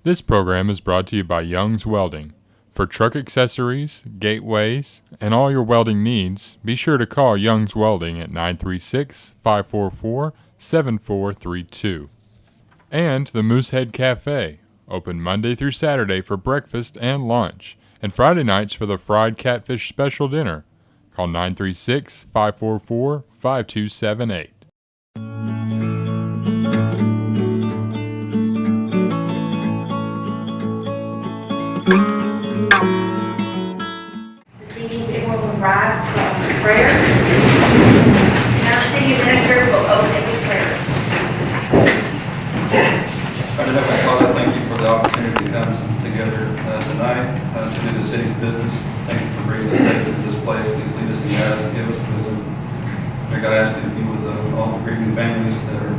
This program is brought to you by Young's Welding. For truck accessories, gateways, and all your welding needs, be sure to call Young's Welding at 936-544-7432. And the Moosehead Cafe, open Monday through Saturday for breakfast and lunch, and Friday nights for the fried catfish special dinner. Call 936-544-5278. This evening, everyone will rise for prayer. And our city administrator will open it with prayer. Our Heavenly Father, thank you for the opportunity to come together tonight to do the city's business. Thank you for bringing us safely to this place. Please lead us and guide us and give us wisdom. Lord God, I ask you to be with all the grieving families that are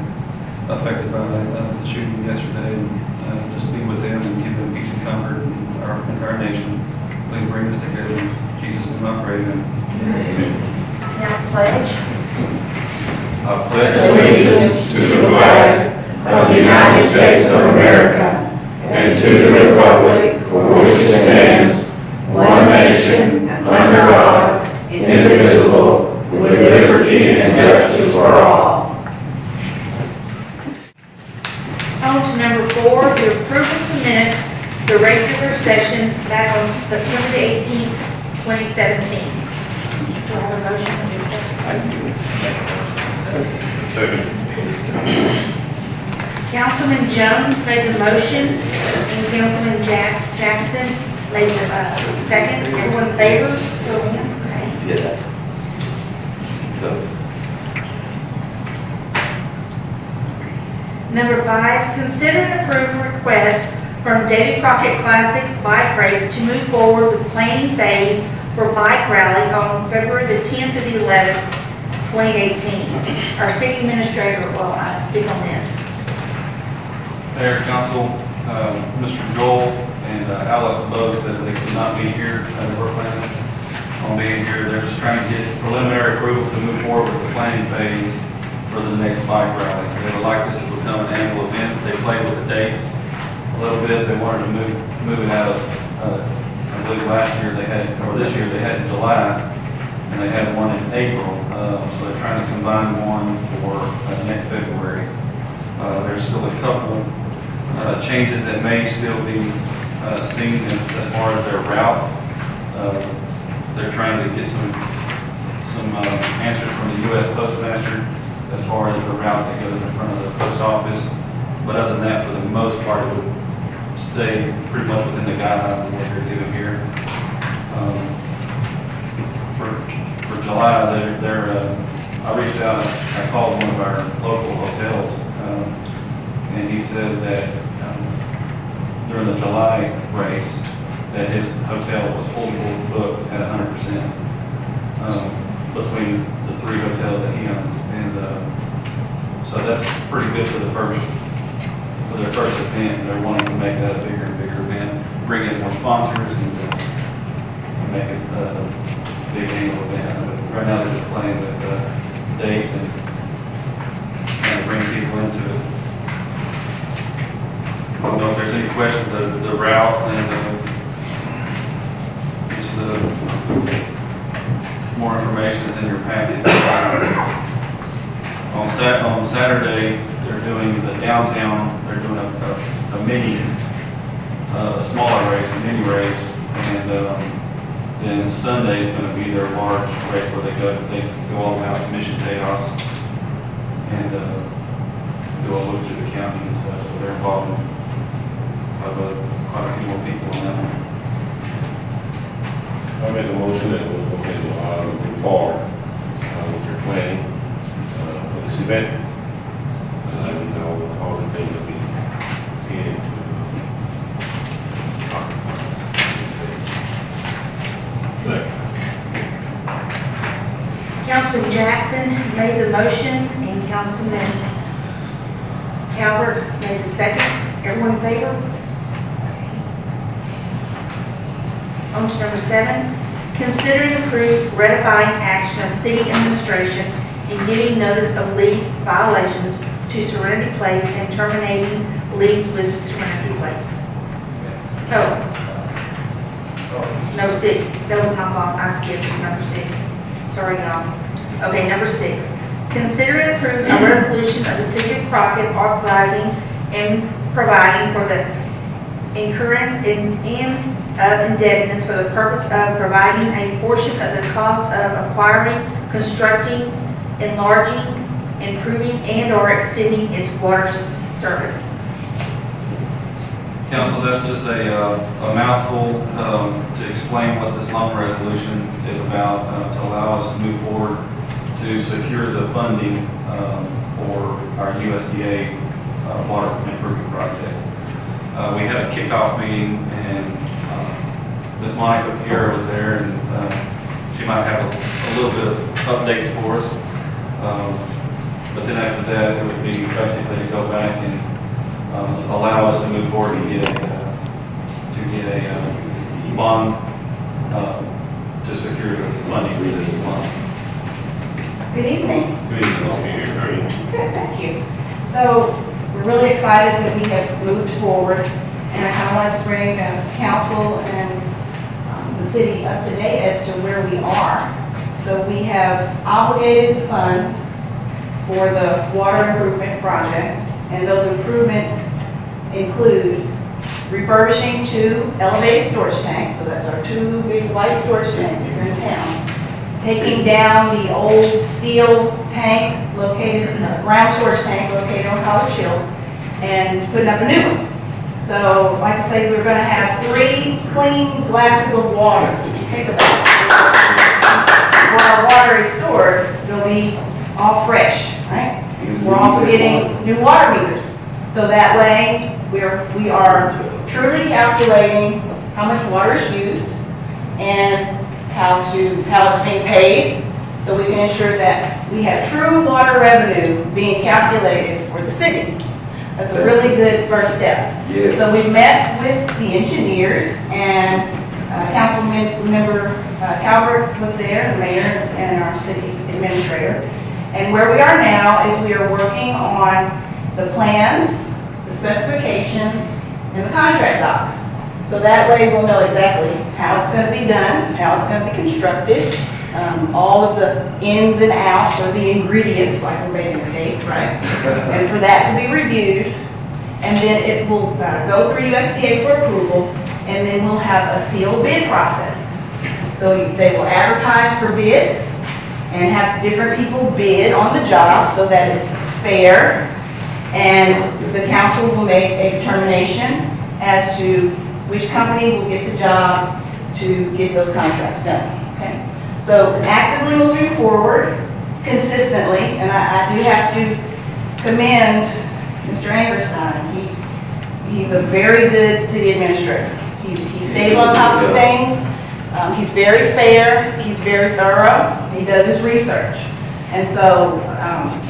affected by the shooting yesterday. And just be with them and give them peace and comfort in our entire nation. Please bring us together. In Jesus' name I pray. Amen. Now pledge. I pledge allegiance to the flag of the United States of America and to the republic for which it stands, one nation, under God, indivisible, with liberty and justice for all. On to number 4, the approval of the minutes, the regular session back on September the 18th, 2017. Do I have a motion to accept? Second. Councilman Jones made the motion, and Councilman Jackson made the second. Everyone in favor? Show of hands. Okay. Yeah. So. Number 5, consider and approve a request from David Crockett Classic Bike Race to move forward with planning phase for bike rally on February the 10th to the 11th, 2018. Our city administrator will speak on this. Mayor, Council, Mr. Joel and Alex both said they could not be here. They were planning on being here. They're just trying to get preliminary approval to move forward with the planning phase for the next bike rally. They would like this to become an annual event. They played with the dates a little bit. They wanted to move it out of, I believe last year they had, or this year they had in July, and they had one in April. So they're trying to combine one for next February. There's still a couple changes that may still be seen as far as their route. They're trying to get some answers from the U.S. Postmaster as far as the route that goes in front of the post office. But other than that, for the most part, it would stay pretty much within the guidelines of what they're given here. For July, I reached out, I called one of our local hotels, and he said that during the July race, that his hotel was fully booked at 100% between the 3 hotels that he owns. And so that's pretty good for their first event. They're wanting to make that a bigger and bigger event, bring in more sponsors, and make it a big annual event. But right now they're just playing with dates and trying to bring people into it. I don't know if there's any questions of the route and just the more information is in your package. On Saturday, they're doing the downtown, they're doing a mini, smaller race, a mini race, and then Sunday is going to be their large race where they go all the way out to Mission Chaos and do a loop through the county and stuff. So they're involving quite a few more people on that one. I make a motion that we'll go ahead and move forward with your planning for this event. And all the things that we get into. Second. Councilman Jackson made the motion, and Councilman Calvert made the second. Everyone in favor? On to number 7. Consider and approve ratifying action of city administration in giving notice of lease violations to Serenity Place and terminating lease with Serenity Place. No, 6. That was my fault. I skipped number 6. Sorry, y'all. Okay, number 6. Consider and approve a resolution of the City of Crockett authorizing and providing for the incurrence and of indebtedness for the purpose of providing a portion of the cost of acquiring, constructing, enlarging, improving, and/or extending its water service. Council, that's just a mouthful to explain what this loan resolution is about, to allow us to move forward to secure the funding for our USDA water improvement project. We had a kickoff meeting, and Ms. Monica Pierre was there, and she might have a little bit of updates for us. But then after that, it would be basically to go back and allow us to move forward and get a bond to secure the funding for this loan. Good evening. Good evening. Good, thank you. So we're really excited that we have moved forward, and I kind of wanted to bring council and the city up to date as to where we are. So we have obligated the funds for the water improvement project, and those improvements include refurbishing 2 elevated storage tanks, so that's our 2 big white storage tanks here in town, taking down the old steel tank located, ground storage tank located on College Hill, and putting up a new one. So, like I say, we're going to have 3 clean glasses of water. Think about it. Where our water is stored, it'll be all fresh, right? We're also getting new water meters, so that way we are truly calculating how much water is used and how it's being paid, so we can ensure that we have true water revenue being calculated for the city. That's a really good first step. Yes. So we met with the engineers, and Councilmember Calvert was there, the mayor and our city administrator. And where we are now is we are working on the plans, the specifications, and the contract docs. So that way we'll know exactly how it's going to be done, how it's going to be constructed, all of the ins and outs, or the ingredients, like we're making a cake, right? And for that to be reviewed, and then it will go through USDA for approval, and then we'll have a sealed bid process. So they will advertise for bids and have different people bid on the job so that it's fair, and the council will make a determination as to which company will get the job to get those contracts done, okay? So actively moving forward consistently, and I do have to commend Mr. Angerstein. He's a very good city administrator. He stays on top of things. He's very fair. He's very thorough. He does his research. And so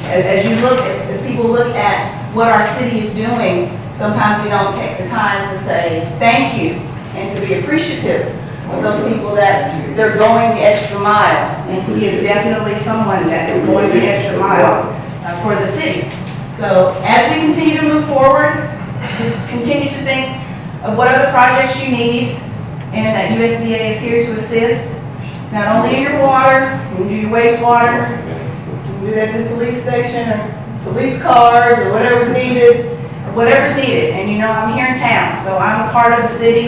as you look, as people look at what our city is doing, sometimes we don't take the time to say thank you and to be appreciative of those people that they're going the extra mile. And he is definitely someone that is going the extra mile for the city. So as we continue to move forward, just continue to think of what other projects you need, and that USDA is here to assist, not only in your water, you can do your wastewater, you can do that at the police station, or police cars, or whatever's needed. And you know, I'm here in town, so I'm a part of the city,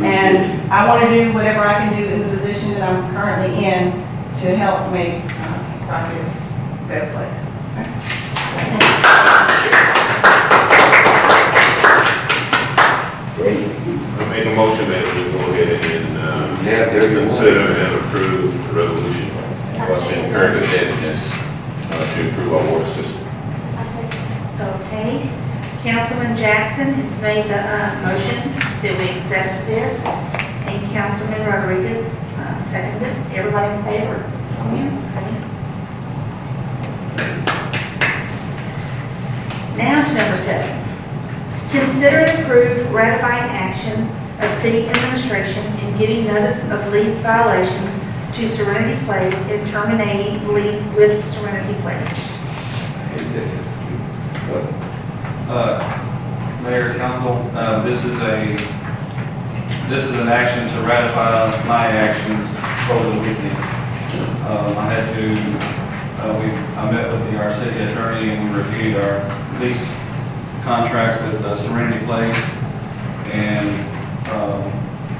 and I want to do whatever I can do in the position that I'm currently in to help make Crockett a better place. I make a motion that we go ahead and consider and approve the resolution what's incurred indebtedness to improve our water system. Okay. Councilman Jackson has made the motion that we accept this, and Councilman Rodriguez seconded. Everybody in favor? Okay. Now to number 7. Consider and approve ratifying action of city administration in giving notice of lease violations to Serenity Place and terminating lease with Serenity Place. Mayor, council, this This is an action to ratify my actions over the weekend. I met with our city attorney and we reviewed our lease contracts with Serenity Place. And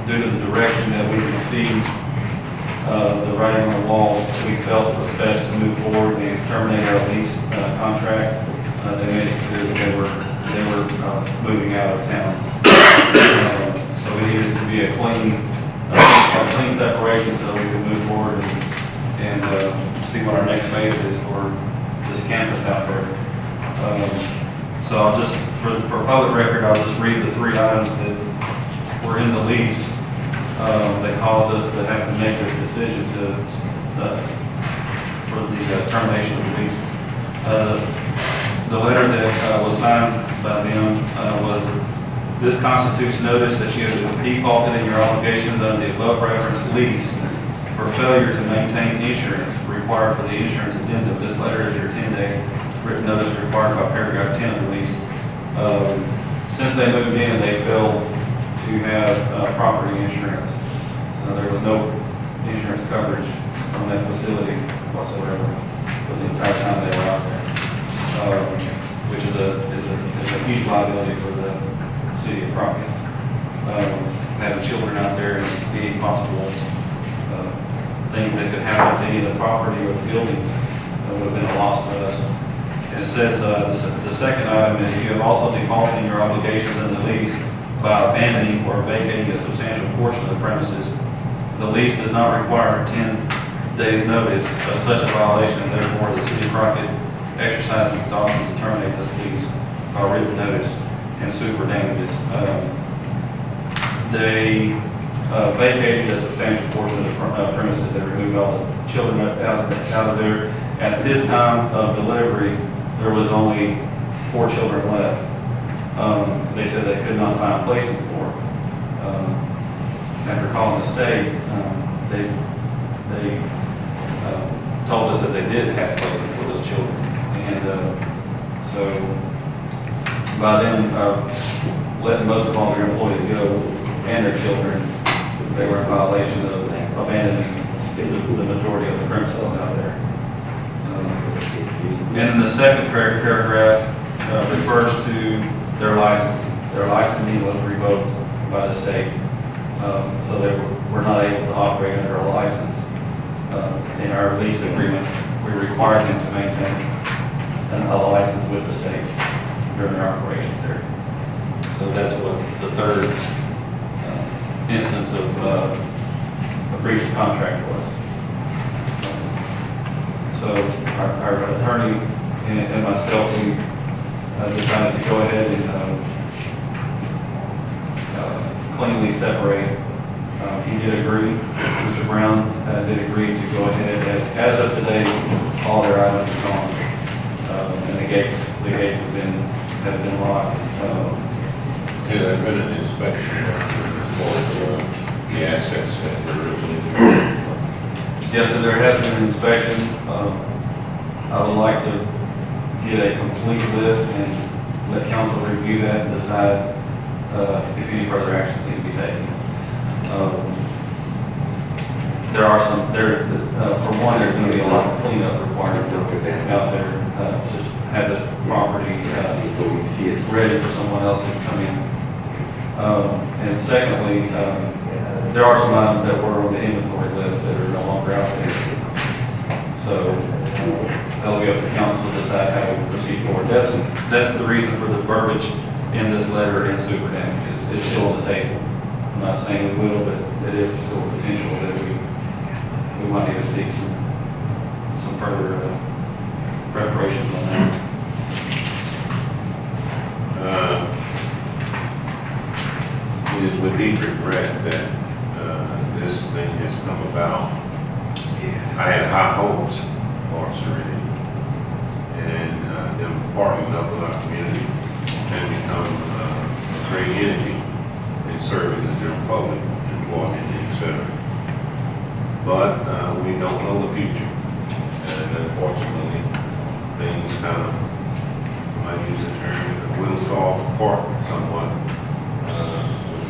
due to the direction that we could see the writing on the wall, we felt it was best to move forward and terminate our lease contract. They made it clear that they were moving out of town. So we needed it to be a clean separation so we could move forward and see what our next phase is for this campus out there. So I'll just, for public record, I'll just read the 3 items that were in the lease that caused us to have to make this decision for the termination of the lease. The letter that was signed by them was, this constitutes notice that you have defaulted in your obligations under the above referenced lease for failure to maintain insurance required for the insurance addendum. This letter is your 10-day written notice required by paragraph 10 of the lease. Since they moved in, they failed to have property insurance. There was no insurance coverage on that facility whatsoever for the entire time they were out there, which is a huge liability for the city of Crockett. Having children out there and any possible thing that could happen to any of the property or the buildings would have been a loss to us. And it says, the second item is, you have also defaulted in your obligations in the lease by abandoning or vacating a substantial portion of the premises. The lease does not require 10 days notice of such a violation, and therefore the city of Crockett exercises its option to terminate this lease by written notice and sue for damages. They vacated a substantial portion of the premises. They removed all the children out of there. At this time of delivery, there was only 4 children left. They said they could not find placement for them. After calling the state, they told us that they did have placement for those children. And so by them letting most of all their employees go and their children, they were in violation of abandoning the majority of the premises out there. And then the second paragraph refers to their licensing. Their licensing was revoked by the state, so they were not able to operate under a license. In our lease agreement, we required them to maintain a license with the state during their operations there. So that's what the third instance of a breach of contract was. So our attorney and myself, we decided to go ahead and cleanly separate. He did agree, Mr. Brown did agree to go ahead. As of today, all their items are gone. And the gates have been locked. Has there been an inspection as far as the assets that were originally there? Yes, so there has been an inspection. I would like to get a complete list and let council review that and decide if any further actions need to be taken. There are some, for one, there's going to be a lot of cleanup required out there to have this property ready for someone else to come in. And secondly, there are some items that were on the inventory list that are no longer out there. So that'll be up to council to decide how we proceed forward. That's the reason for the verbiage in this letter and super damages. It's still on the table. I'm not saying we will, but it is still a potential that we might need to seek some further reparations on that. It is with deep regret that this thing has come about. I had high hopes for Serenity, and them partnering up with our community and become a great entity in serving the general public, employment, etc. But we don't know the future, and unfortunately, things kind of, I might use the term, wheels fall apart somewhat with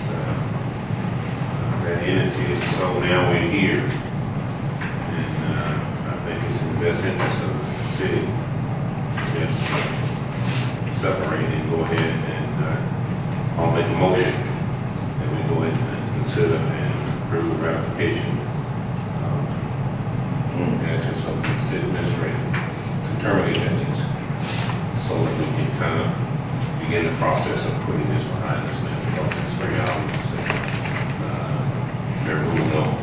so now we're here. And I think it's in the best interest of the city. Just separate and go ahead and I'll make a motion that we go ahead and consider and approve ratification actions of the city administrator to terminate that lease, so that we can kind of begin the process of putting this behind us now, because it's very obvious that they're moving on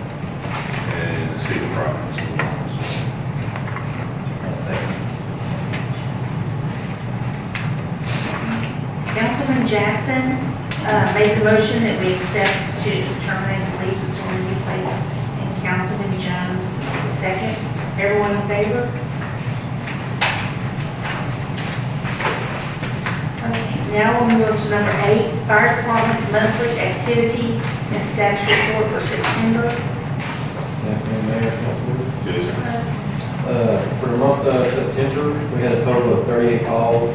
and the city property is moving on. Councilman Jackson made the motion that we accept to terminate the lease with Serenity Place, and Councilman Jones, the second. Everyone in favor? Okay, now we'll move on to number 8, Fire Department monthly activity and status report for September. Afternoon, Mayor, Councilman. Jason? For the month of September, we had a total of 38 calls.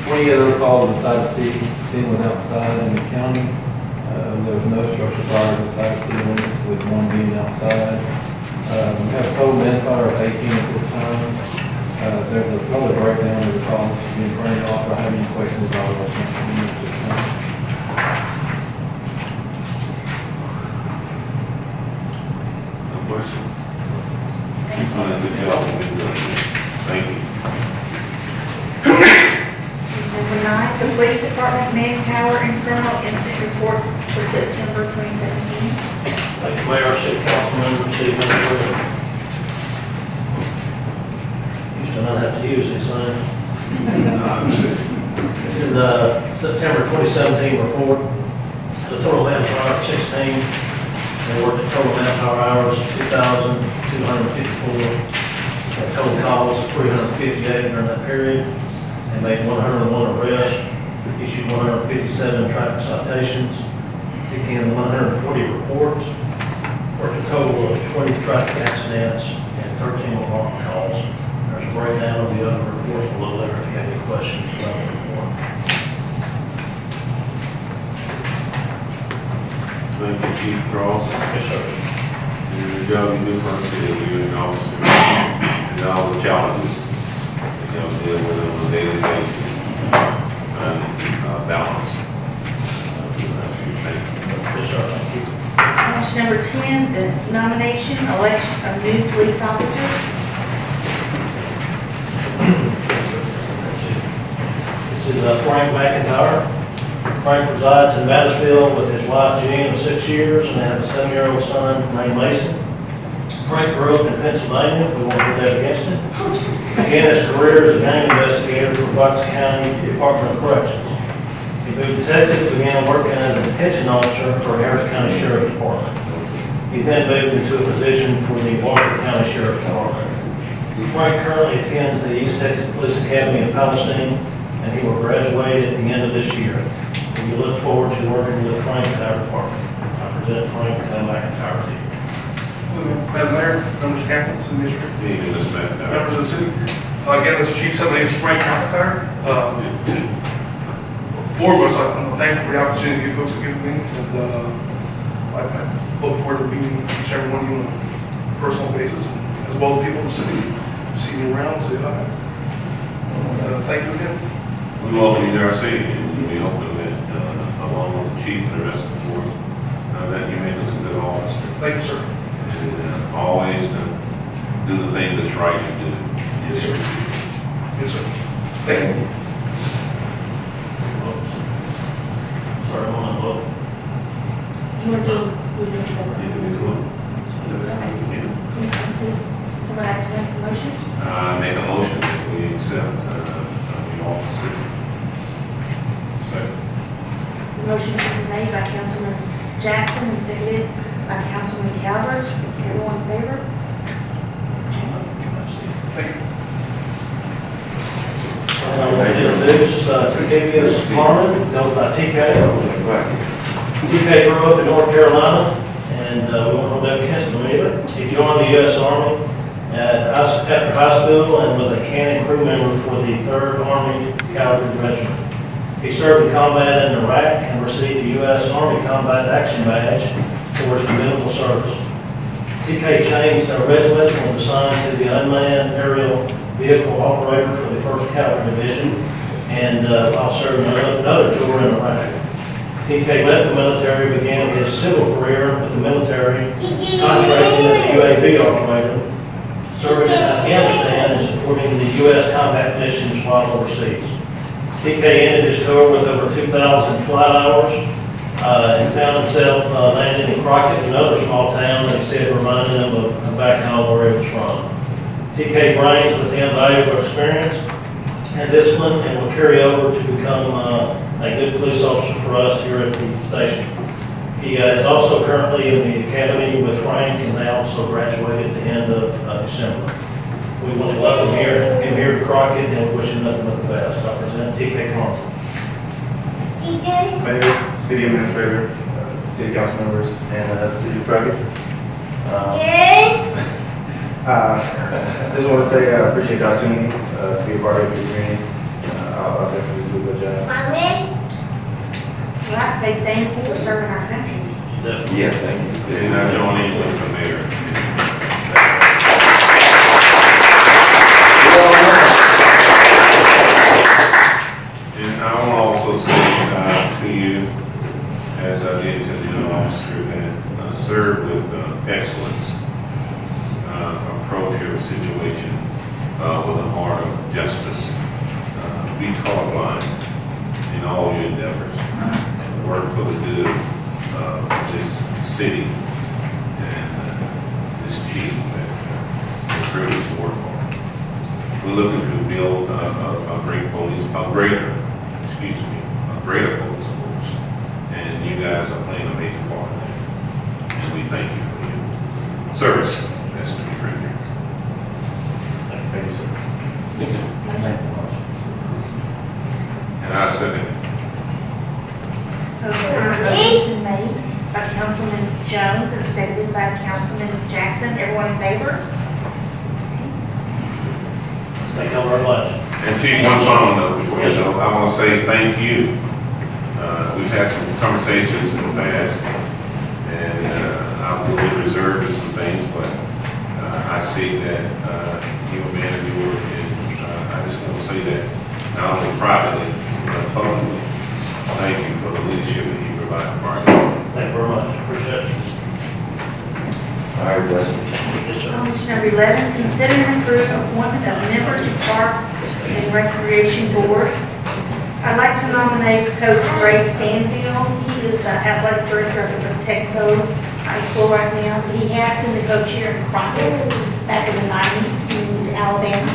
20 of those calls inside the city, 10 went outside in the county. There was no structure fires inside the city limits, with one being outside. We have a total manslaughter of 18 at this time. There's a total breakdown of the calls being printed off. Or have any questions about what's happening at this time? No question? Good job. Thank you. Number 9, the Police Department manpower and criminal incident report for September 2017. Thank you, Mayor, City Councilman, City Manager. Used to not have to use this, This is the September 2017 report. The total manpower of 16. They worked at total manpower hours of 2,254. The total calls of 358 during that period. They made 101 arrests, issued 157 traffic citations, took in 140 reports, worked a total of 20 traffic accidents and 13 alarm calls. There's a breakdown of the other reports below there if you have any questions about the report. Thank you, Chief Cross. Yes, sir. Your job you do for the city, you're an officer, and all the challenges that y'all deal with on a daily basis, and balance. That's your thing. Yes, sir. Thank you. Motion number 10, the nomination, election of new police officers. This is Frank McIntyre. Frank resides in Mattisville with his wife Jean of 6 years and has a 7-year-old son named Mason. Frank grew up in Pennsylvania. We won't put that against him. Began his career as a gang investigator for Bucks County Department of Corrections. He moved to Texas, began working as a detention officer for Harris County Sheriff's Department. He then moved into a position for the Walker County Sheriff's Department. Frank currently attends the East Texas Police Academy in Palestine, and he will graduate at the end of this year. We look forward to working with Frank in our department. I present Frank McIntyre to you. Madam Mayor, members of council, city administrator, Hey, Mr. McIntyre. members of the city. Again, as chief, my name is Frank McIntyre. Foremost, I'm thankful for the opportunity you folks have given me, and I look forward to meeting each and every one of you on a personal basis, as well as people in the city who see me around, say hi. Thank you again. We welcome you to our city, and we hope that along with the chief and the rest of the force, that you make us a good officer. Thank you, sir. And always to do the thing that's right to do. Yes, sir. Yes, sir. Thank you. Sorry, I'm on the vote. You want to do it separately? Please, somebody like to make a motion? Make a motion that we accept the officer. Second. The motion has been made by Councilman Jackson and seconded by Councilman Calvert. Everyone in favor? Thank you. And I want to introduce Tavius Harmon, goes by TK. TK grew up in North Carolina, and we won't hold that against him either. He joined the U.S. Army after high school and was a cannon crew member for the 3rd Army Cavalry Regiment. He served in combat in Iraq and received the U.S. Army Combat Action Badge for his minimal service. TK changed our resolution was assigned to the unmanned aerial vehicle operator for the 1st Cavalry Division, and while serving another tour in Iraq. TK left the military, began his civil career with the military, contracting as a UAV operator, serving in Afghanistan and supporting the U.S. combat missions while overseas. TK ended his tour with over 2,000 flight hours and found himself landing in Crockett, another small town that he said reminded him of back home where he was from. TK brings with him valuable experience and discipline and will carry over to become a good police officer for us here at the station. He is also currently in the academy with Frank, and they also graduated at the end of December. We want to welcome him here to Crockett, and we wish him nothing but the best. I present TK Conklin. Mayor, city administrator, city council members, and the city of Crockett. I just want to say I appreciate the opportunity to be a part of this community. I'll definitely do a good job. Well, I say thank you for serving our country. Yeah, thank you. And I join in with the mayor. And I want to also say to you, as I did to the other officer, that serve with excellence, approach your situation with a heart of justice, be colorblind in all your endeavors, work for the good of this city and this chief that we're privileged to work for. We're looking to build a greater police force, and you guys are playing a major part in that. And we thank you for your service. That's to be rendered. Thank you, sir. And I second it. Okay, motion's been made by Councilman Jones and seconded by Councilman Jackson. Everyone in favor? Thank you very much. And Chief, one final note before you go, I want to say thank you. We've had some conversations in the past, and I was a little reserved with some things, but I see that you're a man of your word, and I just want to say that not only privately, but publicly, thank you for the leadership that you provide for our community. Thank you very much. Appreciate it. All right, bless you. Yes, sir. Motion number 11, consider and approve appointment of member to Parks and Recreation Board. I'd like to nominate Coach Ray Stanfield. He is the athletic director of the Texo High School right now. He has been the coach here in Crockett back in the 90s in Alabama.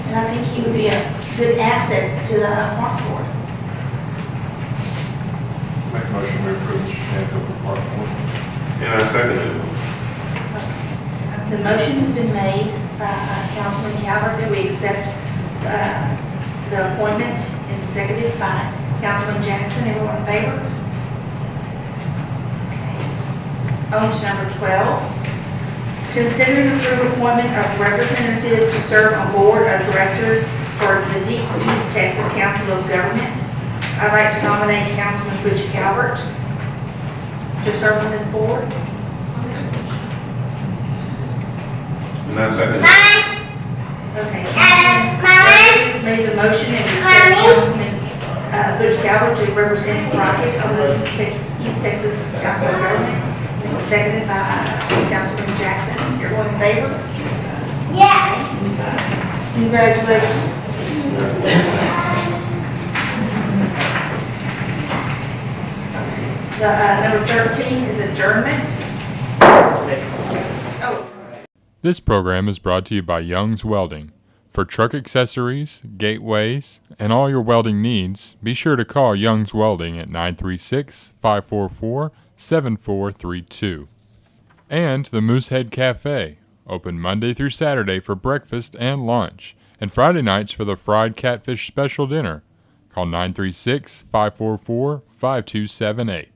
And I think he would be a good asset to the Parks Board. Make a motion to approve Mr. Stanfield for Park Board. And I second it. The motion has been made by Councilman Calvert that we accept the appointment and seconded by Councilman Jackson. Everyone in favor? Okay. On to number 12. Consider and approve appointment of representative to serve on board of directors for the Deep East Texas Council of Government. I'd like to nominate Councilman Butch Calvert to serve on this board. And I second it. Okay. Councilman made the motion and accept Councilman Butch Calvert to represent Crockett on the East Texas Council of Government. It was seconded by Councilman Jackson. Everyone in favor? Yeah. Congratulations. Number 13 is adjournment. Oh. This program is brought to you by Young's Welding. For truck accessories, gateways, and all your welding needs, be sure to call Young's Welding at 936-544-7432. And the Moosehead Cafe, open Monday through Saturday for breakfast and lunch, and Friday nights for the fried catfish special dinner. Call 936-544-5278.